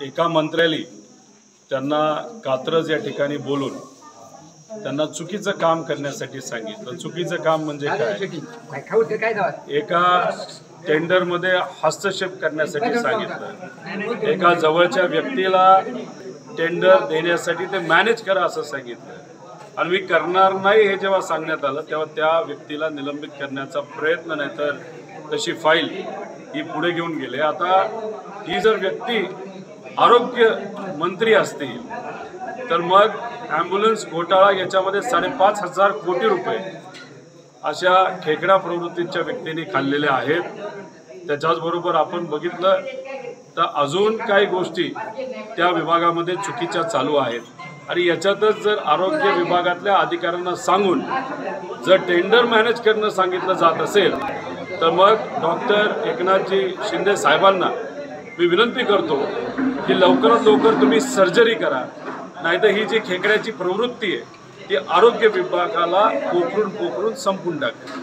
एका मंत्र्याला त्यांना कात्रज या ठिकाणी बोलून त्यांना चुकीचं काम करण्यासाठी सांगितलं। चुकीचं काम म्हणजे काय? एका टेंडरमध्ये हस्तक्षेप करण्यासाठी सांगितलं। एका जवळच्या व्यक्तीला टेंडर देण्यासाठी ते मॅनेज करा असं सांगितलं आणि मी करणार नाही हे जेव्हा सांगण्यात आलं तेव्हा त्या व्यक्तीला निलंबित करण्याचा प्रयत्न नाही तर तशी फाईल ही पुढे घेऊन गेले। आता ही जर व्यक्ती आरोग्य मंत्री असतील तर मग ॲम्ब्युलन्स घोटाळा याच्यामध्ये 5,500 कोटी रुपये अशा खेकडा प्रवृत्तीच्या व्यक्तींनी खाल्लेले आहेत। त्याच्याचबरोबर आपण बघितलं तर अजून काही गोष्टी त्या विभागामध्ये चुकीच्या चालू आहेत आणि याच्यातच जर आरोग्य विभागातल्या अधिकाऱ्यांना सांगून जर टेंडर मॅनेज करणं सांगितलं जात असेल तर मग डॉक्टर एकनाथजी शिंदे साहेबांना मी विनंती करतो की लवकरात लवकर तुम्ही सर्जरी करा, नाहीतर ही जी खेकड्याची प्रवृत्ती आहे ती आरोग्य विभागाला पोखरून संपून टाकेल।